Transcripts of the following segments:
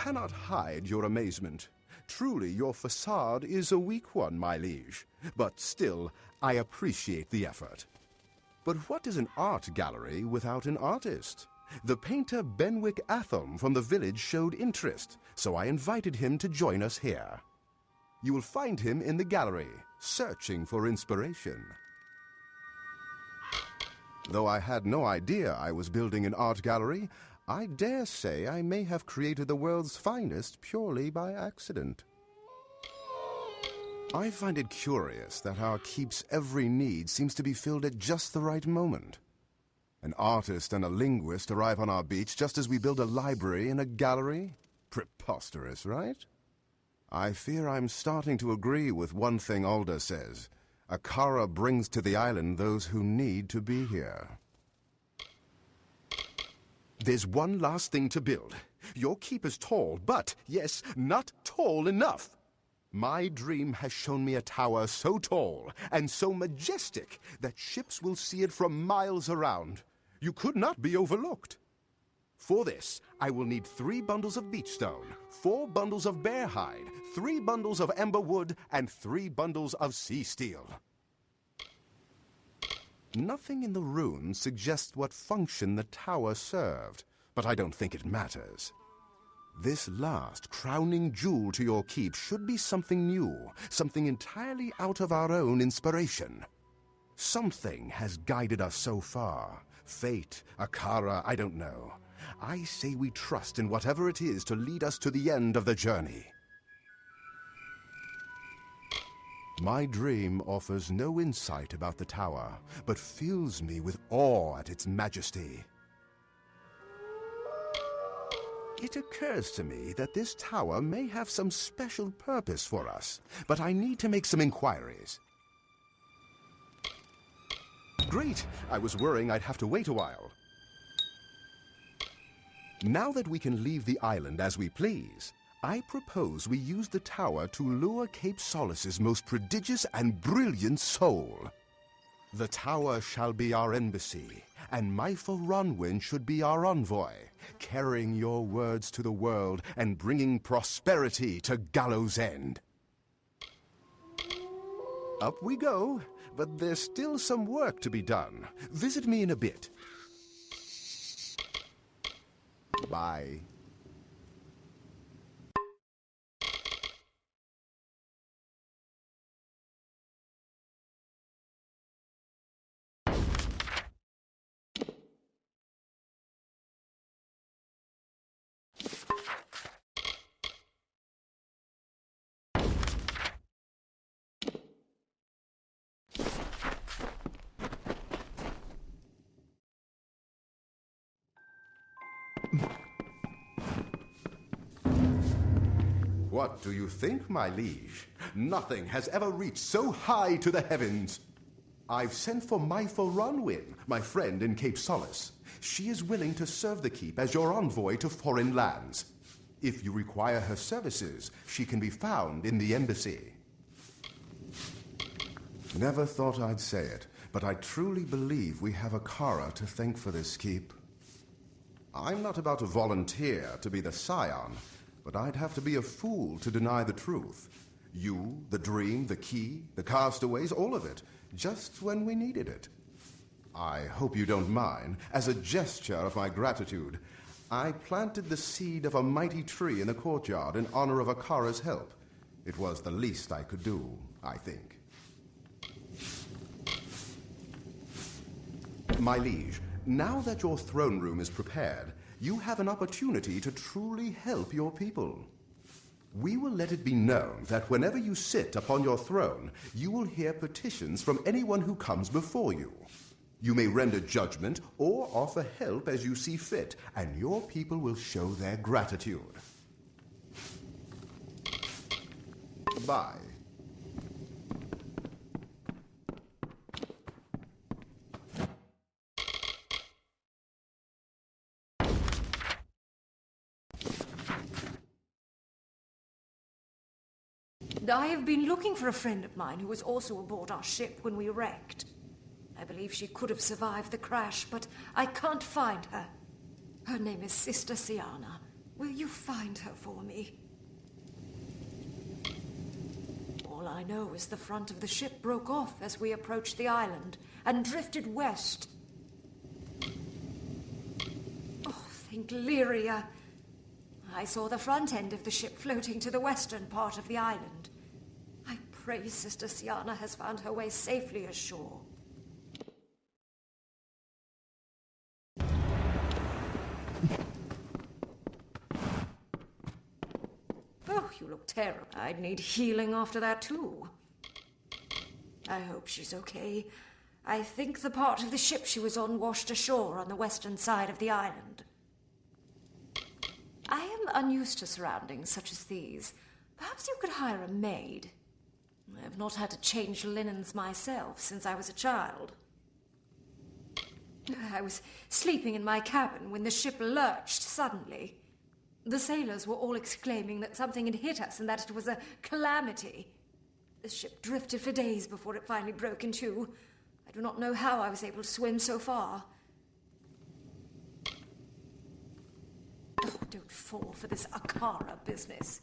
cannot hide your amazement. Truly, your facade is a weak one, my liege. But still, I appreciate the effort. But what is an art gallery without an artist? The painter Benwick Atham from the village showed interest, so I invited him to join us here. You will find him in the gallery, searching for inspiration. Though I had no idea I was building an art gallery, I dare say I may have created the world's finest purely by accident. I find it curious that our keep's every need seems to be filled at just the right moment. An artist and a linguist arrive on our beach just as we build a library and a gallery? Preposterous, right? I fear I'm starting to agree with one thing Alda says. Akara brings to the island those who need to be here. There's one last thing to build. Your keep is tall, but, yes, not tall enough. My dream has shown me a tower so tall and so majestic that ships will see it from miles around. You could not be overlooked. For this, I will need 3 bundles of beach stone, 4 bundles of bear hide, 3 bundles of ember wood, and 3 bundles of sea steel. Nothing in the runes suggests what function the tower served, but I don't think it matters. This last crowning jewel to your keep should be something new, something entirely out of our own inspiration. Something has guided us so far. Fate, Akara, I don't know. I say we trust in whatever it is to lead us to the end of the journey. My dream offers no insight about the tower, but fills me with awe at its majesty. It occurs to me that this tower may have some special purpose for us, but I need to make some inquiries. Great! I was worrying I'd have to wait a while. Now that we can leave the island as we please, I propose we use the tower to lure Cape Solace's most prodigious and brilliant soul. The tower shall be our embassy, and Myful Ronwyn should be our envoy, carrying your words to the world and bringing prosperity to Gallows End. Up we go, but there's still some work to be done. Visit me in a bit. Bye. What do you think, my liege? Nothing has ever reached so high to the heavens. I've sent for Myful Ronwyn, my friend in Cape Solace. She is willing to serve the keep as your envoy to foreign lands. If you require her services, she can be found in the embassy. Never thought I'd say it, but I truly believe we have Akara to thank for this keep. I'm not about to volunteer to be the scion, but I'd have to be a fool to deny the truth. You, the dream, the key, the castaways, all of it, just when we needed it. I hope you don't mind. As a gesture of my gratitude, I planted the seed of a mighty tree in the courtyard in honor of Akara's help. It was the least I could do, I think. My liege, now that your throne room is prepared, you have an opportunity to truly help your people. We will let it be known that whenever you sit upon your throne, you will hear petitions from anyone who comes before you. You may render judgment or offer help as you see fit, and your people will show their gratitude. Bye. I have been looking for a friend of mine who was also aboard our ship when we wrecked. I believe she could have survived the crash, but I can't find her. Her name is Sister Siana. Will you find her for me? All I know is the front of the ship broke off as we approached the island and drifted west. Oh, think Lyria. I saw the front end of the ship floating to the western part of the island. I pray Sister Siana has found her way safely ashore. Oh, you look terrible. I'd need healing after that, too. I hope she's okay. I think the part of the ship she was on washed ashore on the western side of the island. I am unused to surroundings such as these. Perhaps you could hire a maid. I have not had to change linens myself since I was a child. I was sleeping in my cabin when the ship lurched suddenly. The sailors were all exclaiming that something had hit us and that it was a calamity. The ship drifted for days before it finally broke in two. I do not know how I was able to swim so far. Oh, don't fall for this Akara business.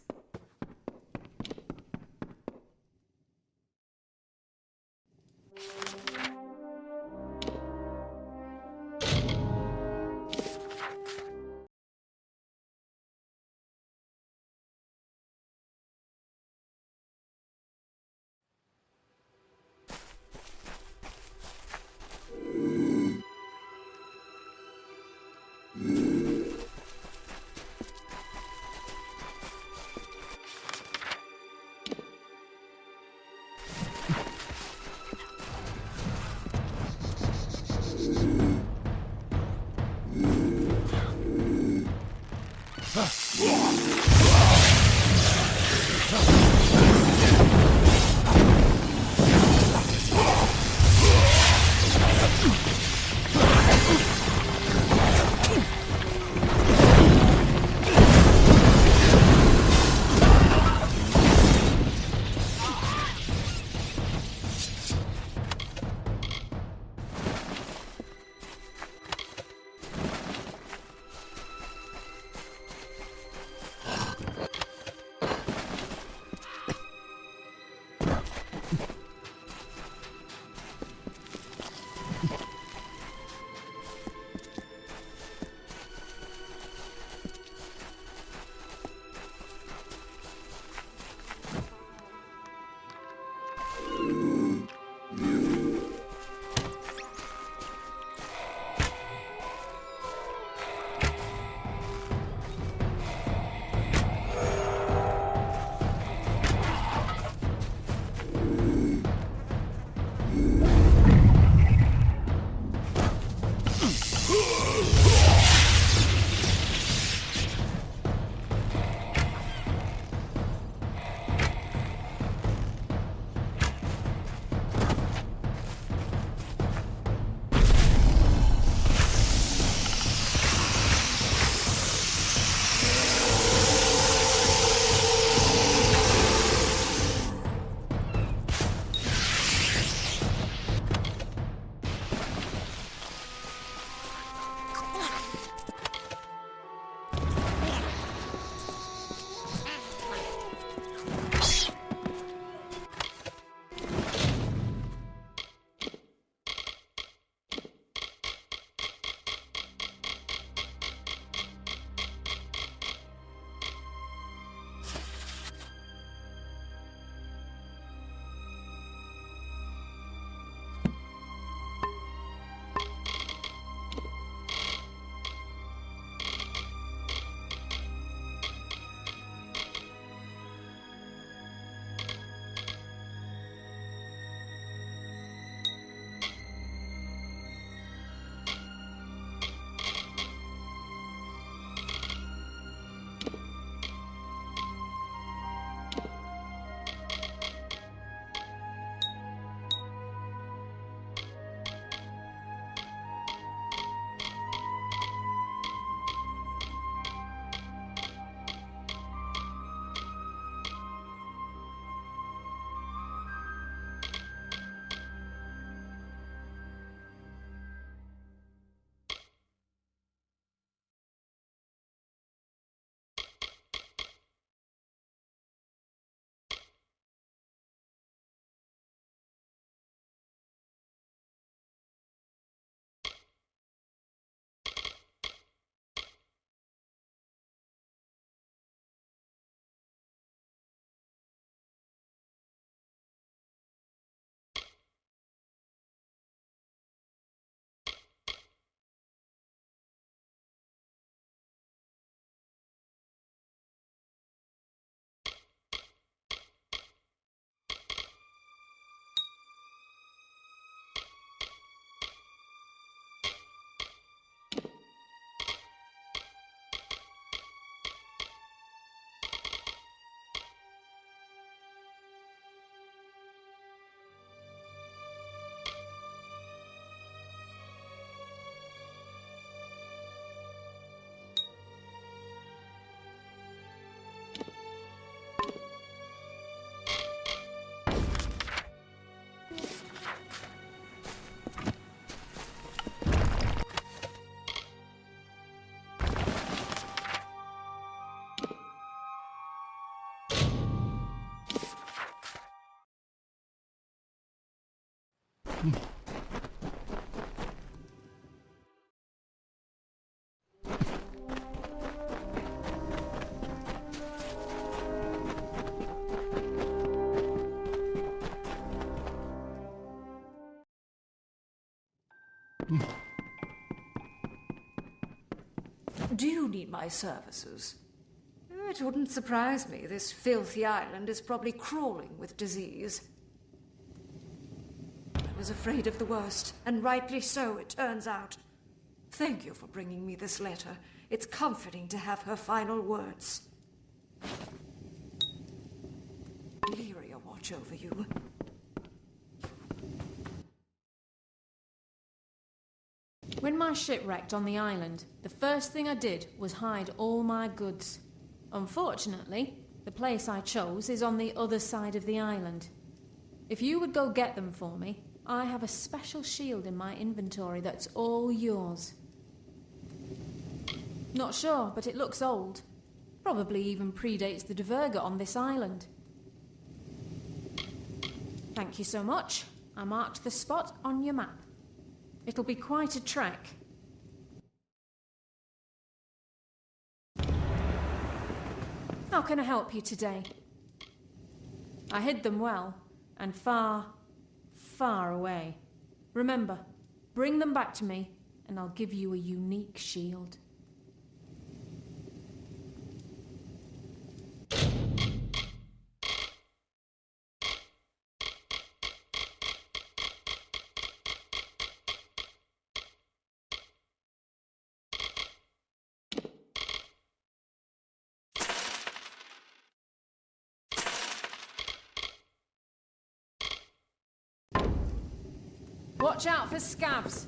Do you need my services? It wouldn't surprise me. This filthy island is probably crawling with disease. I was afraid of the worst, and rightly so, it turns out. Thank you for bringing me this letter. It's comforting to have her final words. Lyria watch over you. When my ship wrecked on the island, the first thing I did was hide all my goods. Unfortunately, the place I chose is on the other side of the island. If you would go get them for me, I have a special shield in my inventory that's all yours. Not sure, but it looks old. Probably even predates the Diverger on this island. Thank you so much. I marked the spot on your map. It'll be quite a trek. How can I help you today? I hid them well, and far, far away. Remember, bring them back to me, and I'll give you a unique shield. Watch out for scavs.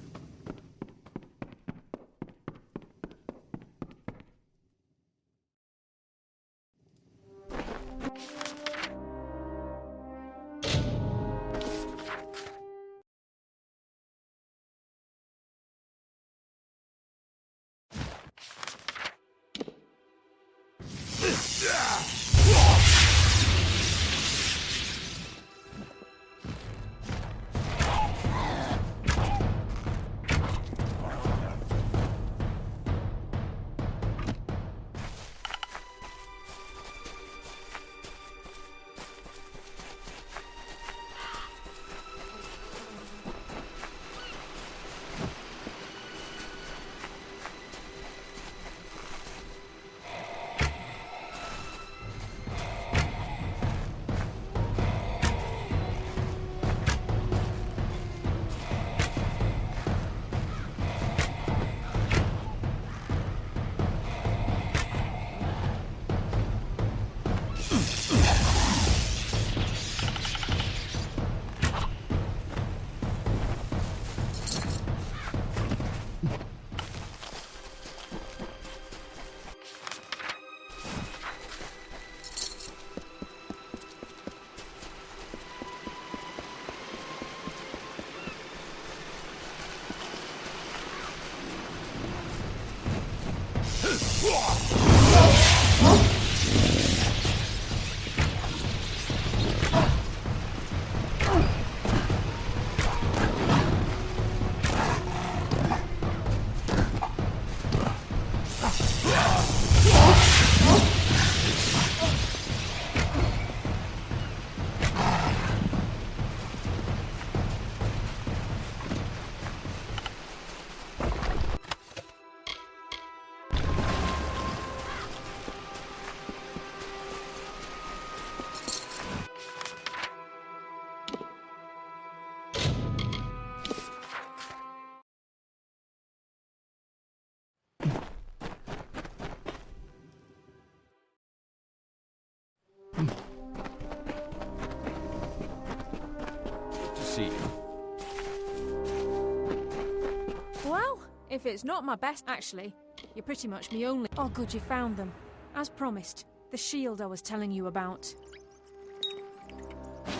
Well, if it's not my best, actually, you're pretty much me only. Oh, good, you found them. As promised, the shield I was telling you about.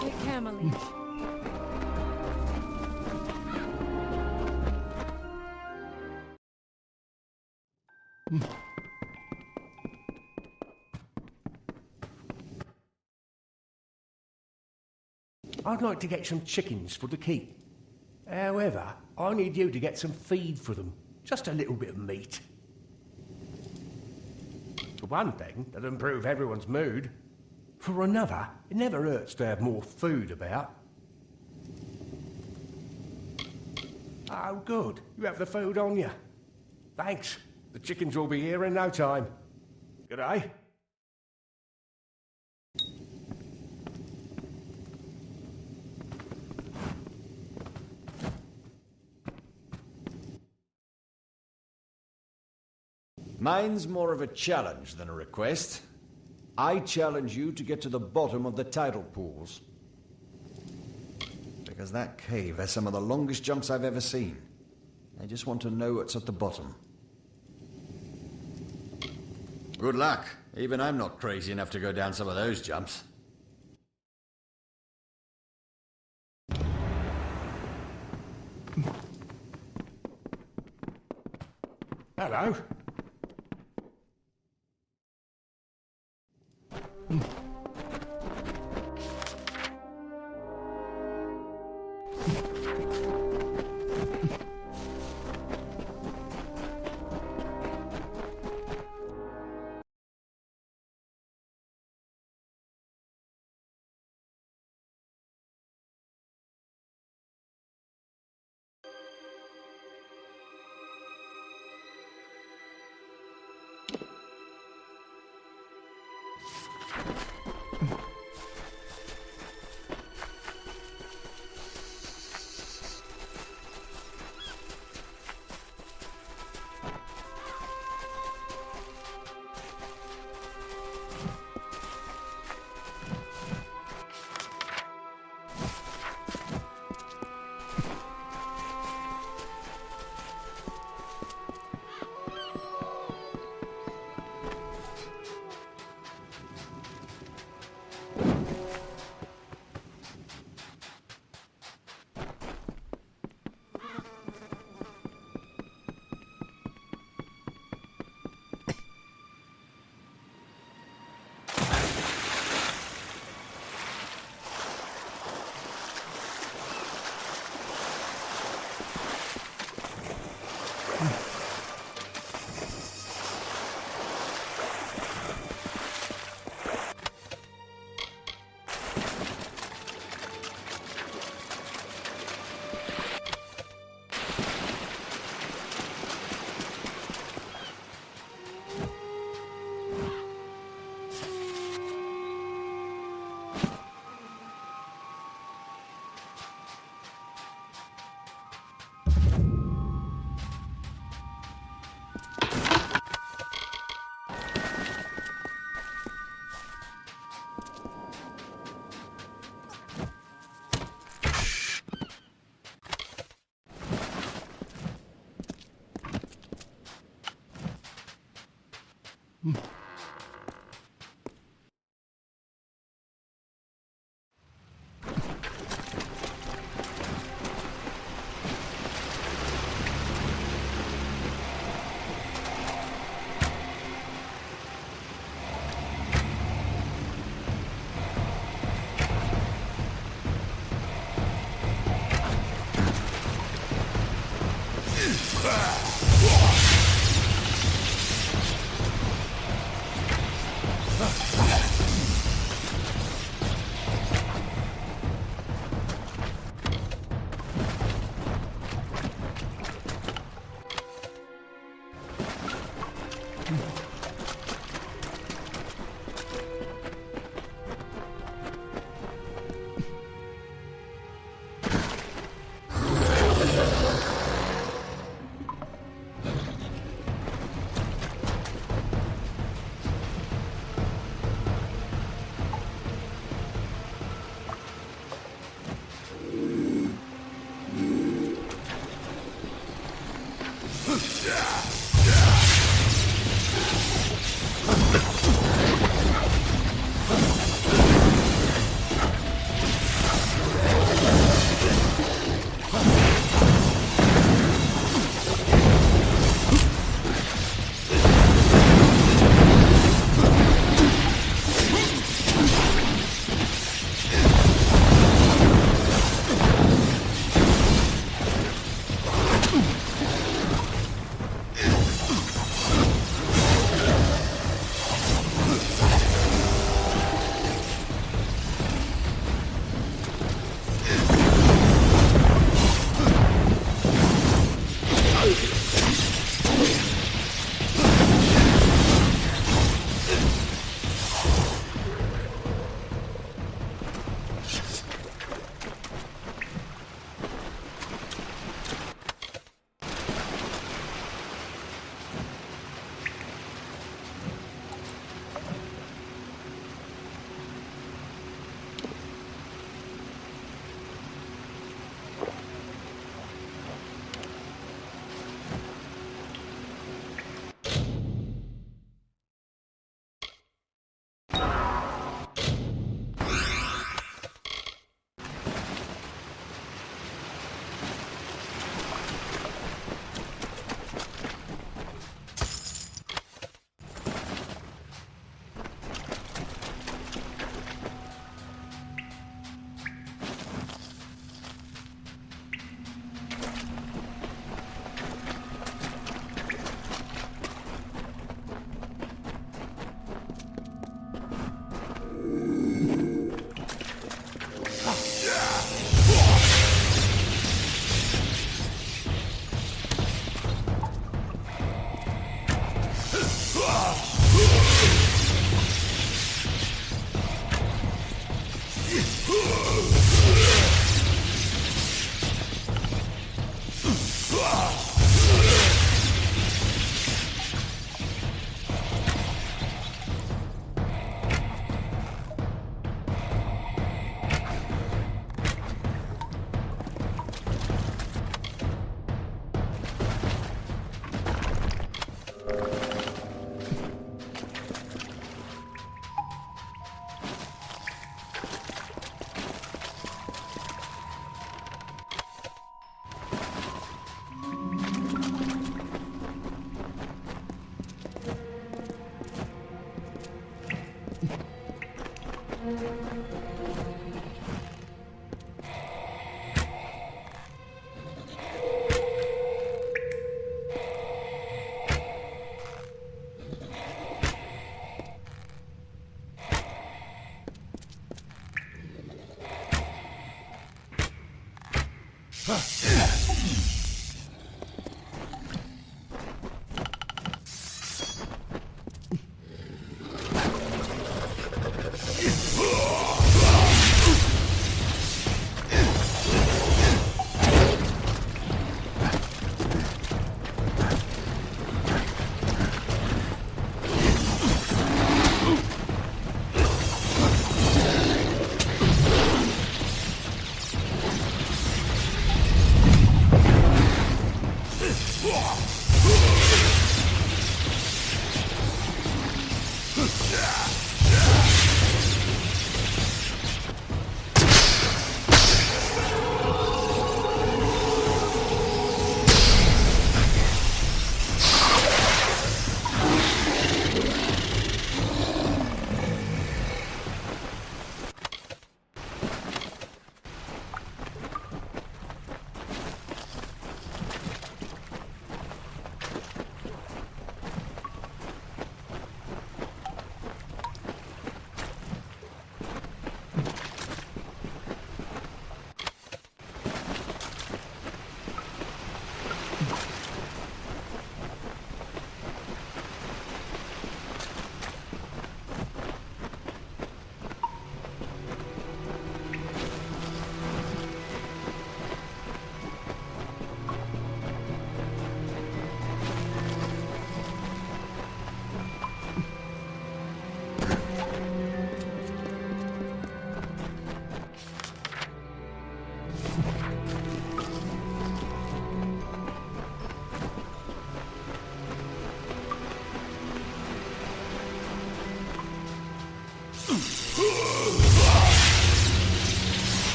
Take care, my liege. I'd like to get some chickens for the keep. However, I need you to get some feed for them. Just a little bit of meat. For one thing, it'll improve everyone's mood. For another, it never hurts to have more food about. Oh, good. You have the food on you. Thanks. The chickens will be here in no time. Good day. Mine's more of a challenge than a request. I challenge you to get to the bottom of the tidal pools. Because that cave has some of the longest jumps I've ever seen. I just want to know what's at the bottom. Good luck. Even I'm not crazy enough to go down some of those jumps. Hello.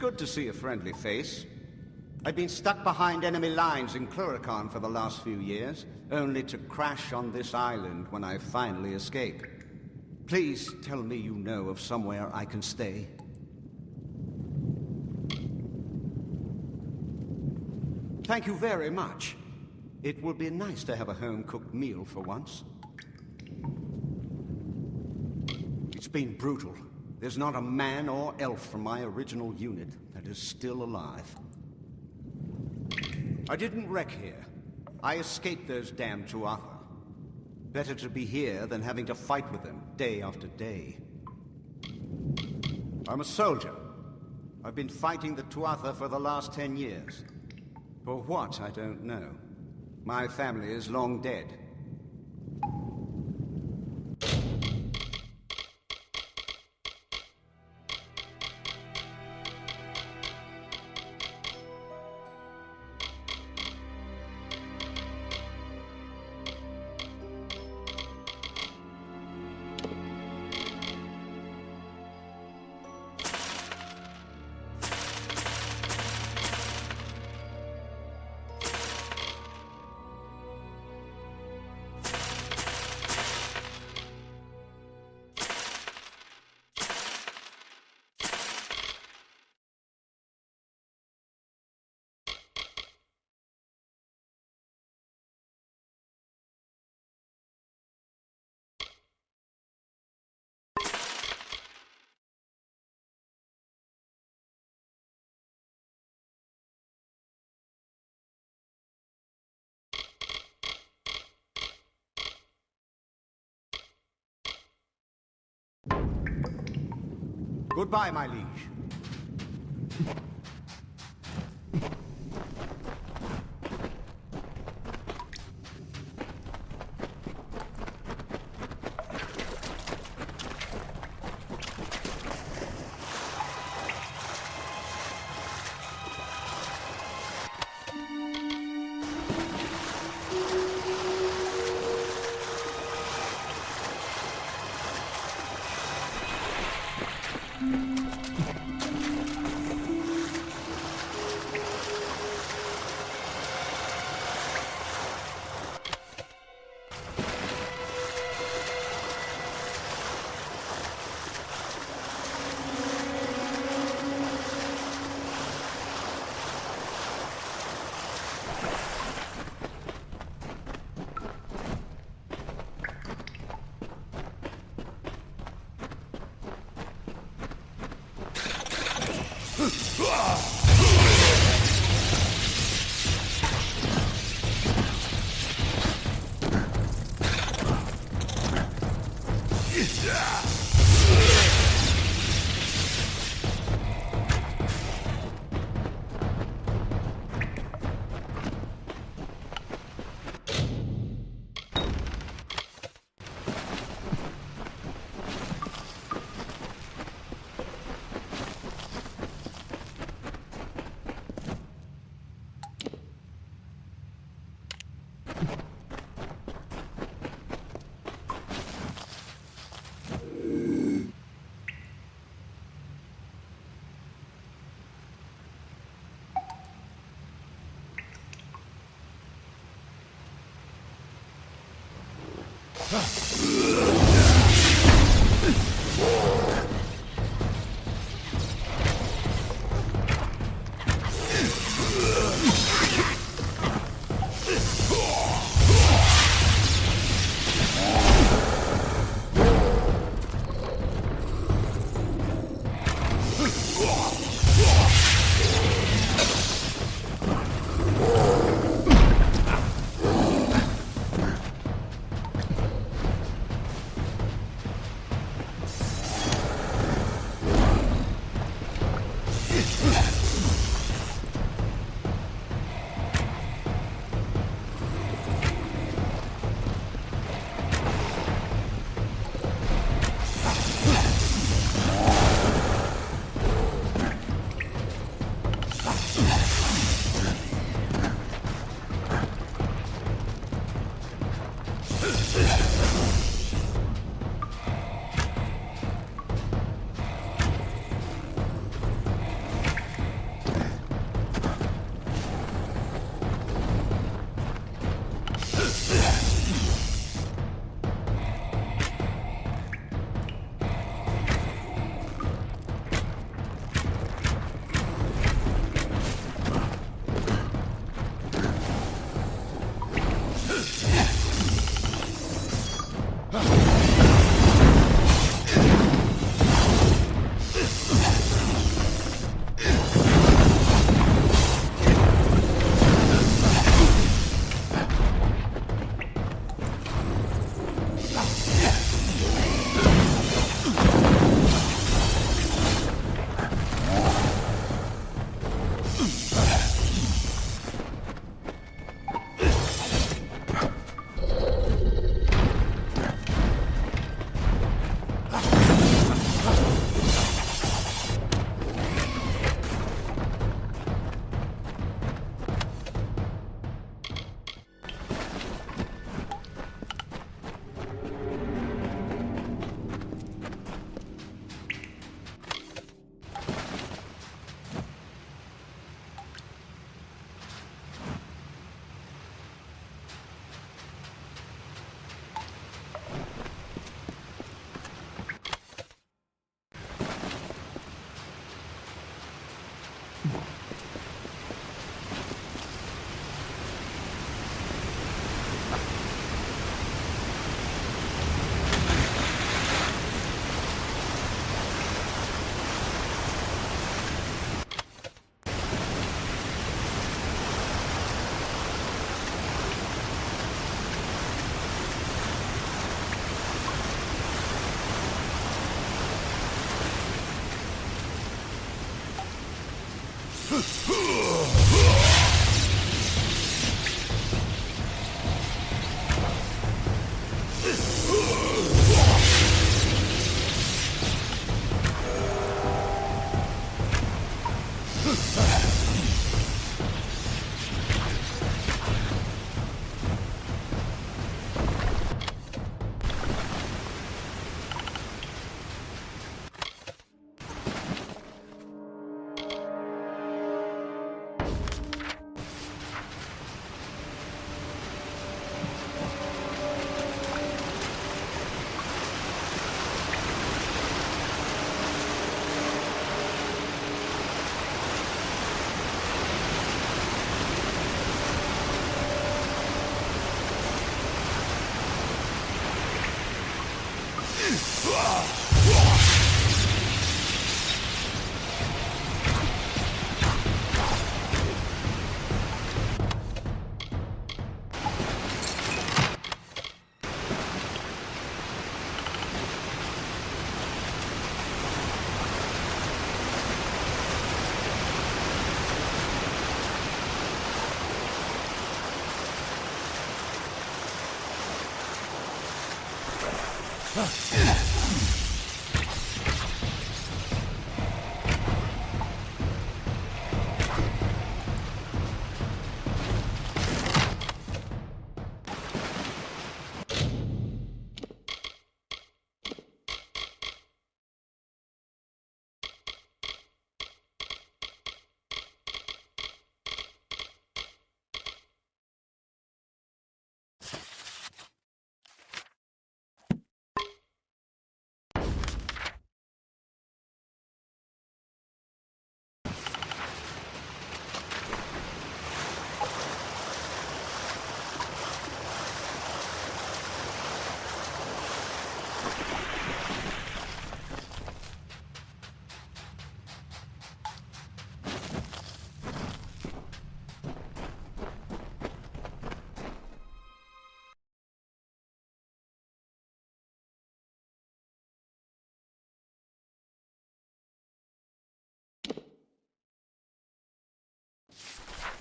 good to see a friendly face. I've been stuck behind enemy lines in Cluracan for the last few years, only to crash on this island when I finally escape. Please tell me you know of somewhere I can stay. Thank you very much. It will be nice to have a home-cooked meal for once. It's been brutal. There's not a man or elf from my original unit that is still alive. I didn't wreck here. I escaped those damned Tuatha. Better to be here than having to fight with them day after day. I'm a soldier. I've been fighting the Tuatha for the last 10 years. For what, I don't know. My family is long dead. Goodbye, my liege.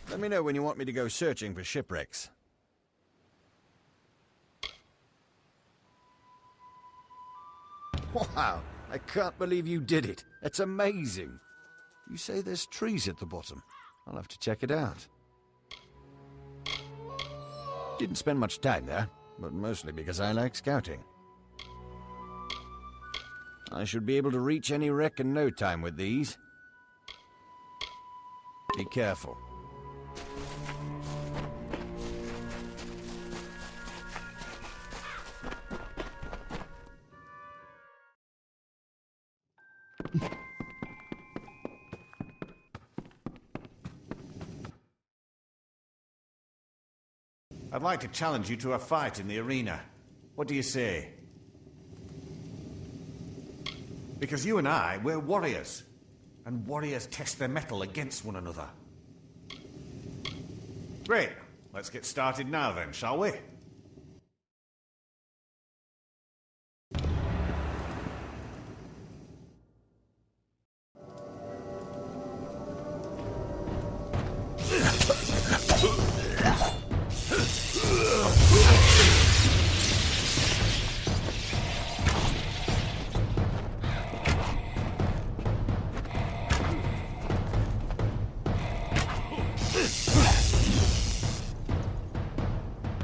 Let me know when you want me to go searching for shipwrecks. Wow, I can't believe you did it. That's amazing. You say there's trees at the bottom. I'll have to check it out. Didn't spend much time there, but mostly because I like scouting. I should be able to reach any wreck in no time with these. Be careful. I'd like to challenge you to a fight in the arena. What do you say? Because you and I, we're warriors. And warriors test their mettle against one another. Great. Let's get started now then, shall we?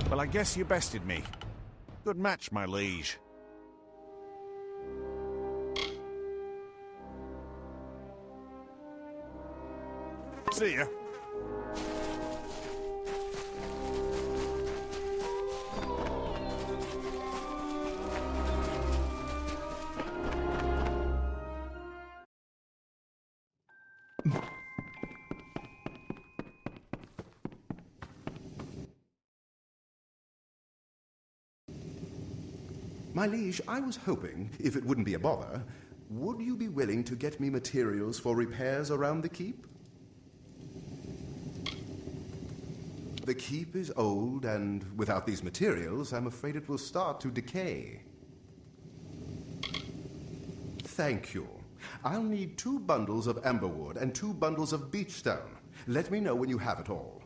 Well, I guess you bested me. Good match, my liege. See ya. My liege, I was hoping, if it wouldn't be a bother, would you be willing to get me materials for repairs around the keep? The keep is old, and without these materials, I'm afraid it will start to decay. Thank you. I'll need 2 bundles of amberwood and 2 bundles of beechstone. Let me know when you have it all.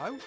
Hello?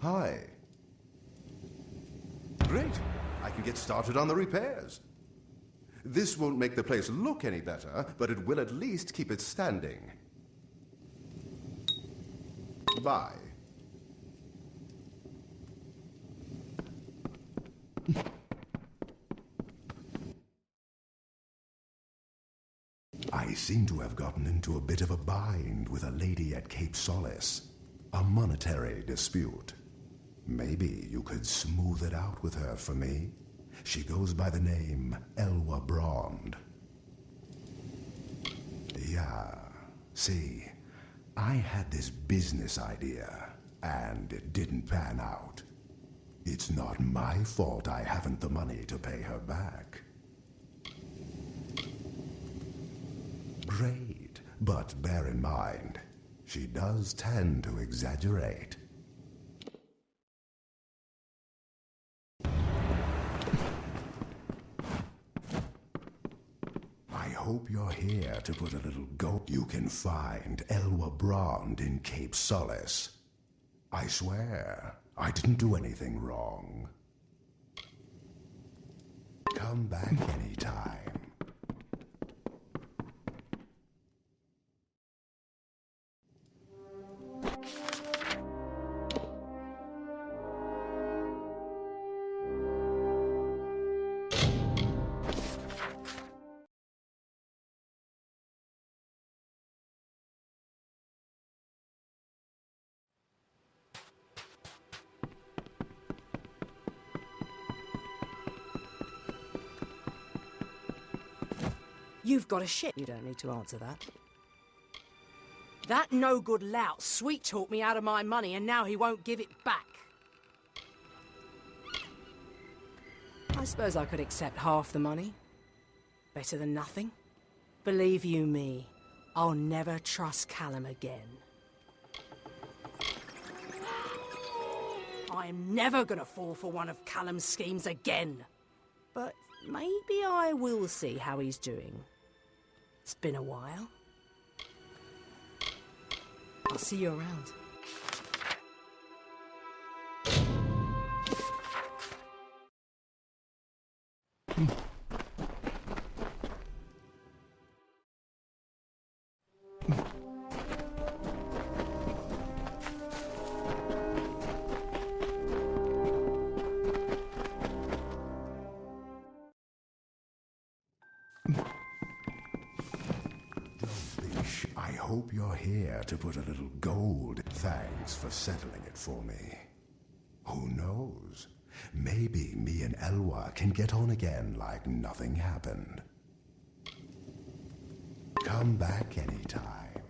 Hi. Great. I can get started on the repairs. This won't make the place look any better, but it will at least keep it standing. Bye. I seem to have gotten into a bit of a bind with a lady at Cape Solace. A monetary dispute. Maybe you could smooth it out with her for me. She goes by the name Elwa Brond. Yeah, see, I had this business idea, and it didn't pan out. It's not my fault I haven't the money to pay her back. Great, but bear in mind, she does tend to exaggerate. I hope you're here to put a little goat. You can find Elwa Brond in Cape Solace. I swear, I didn't do anything wrong. Come back anytime. You've got a ship. You don't need to answer that. That no-good lout sweet-talked me out of my money and now he won't give it back. I suppose I could accept half the money. Better than nothing. Believe you me, I'll never trust Callum again. I'm never gonna fall for one of Callum's schemes again. But maybe I will see how he's doing. It's been a while. I'll see you around. I hope you're here to put a little gold. Thanks for settling it for me. Who knows? Maybe me and Elwa can get on again like nothing happened. Come back anytime.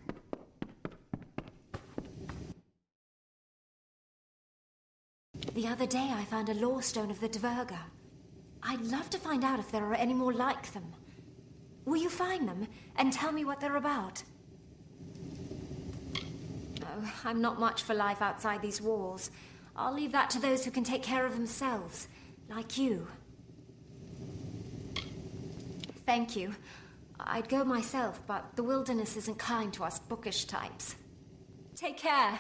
The other day I found a lore stone of the Dverga. I'd love to find out if there are any more like them. Will you find them and tell me what they're about? No, I'm not much for life outside these walls. I'll leave that to those who can take care of themselves, like you. Thank you. I'd go myself, but the wilderness isn't kind to us bookish types. Take care.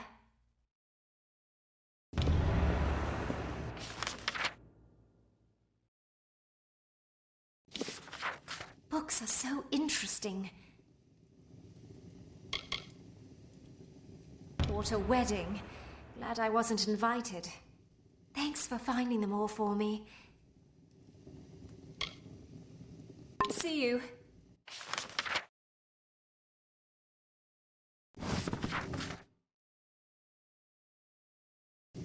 Books are so interesting. What a wedding. Glad I wasn't invited. Thanks for finding them all for me. See you.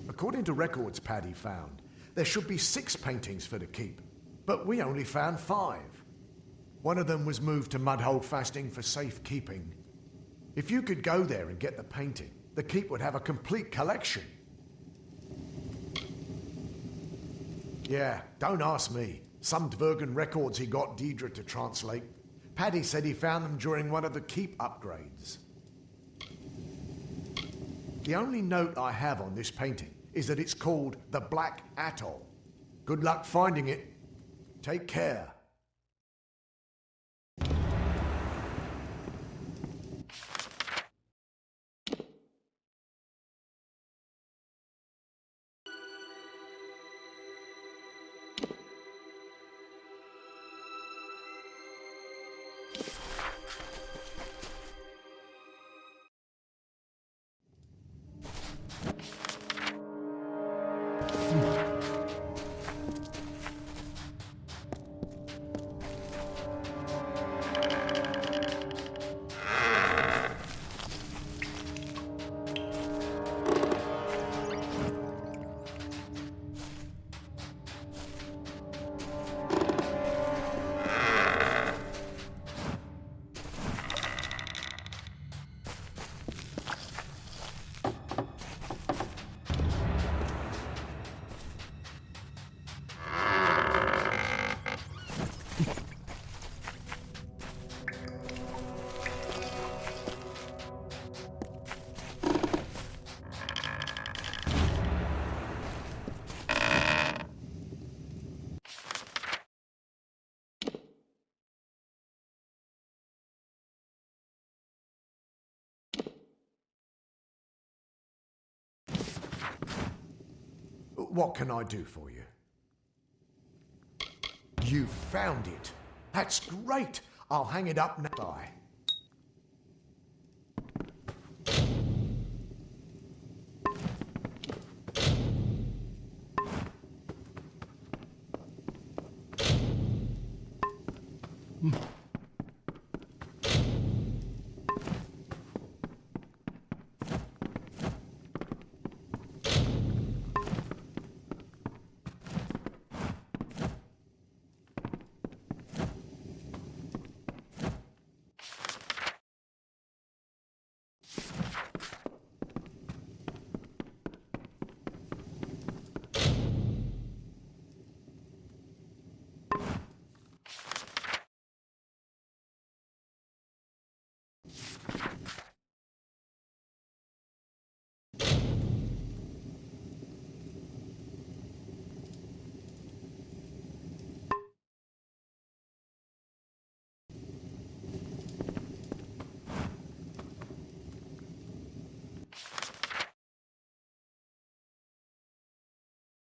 According to records Paddy found, there should be 6 paintings for the keep, but we only found 5. One of them was moved to Mudhole Fasting for safekeeping. If you could go there and get the painting, the keep would have a complete collection. Yeah, don't ask me. Some Dvergan records he got Deidre to translate. Paddy said he found them during one of the keep upgrades. The only note I have on this painting is that it's called the Black Atoll. Good luck finding it. Take care. What can I do for you? You found it. That's great. I'll hang it up now.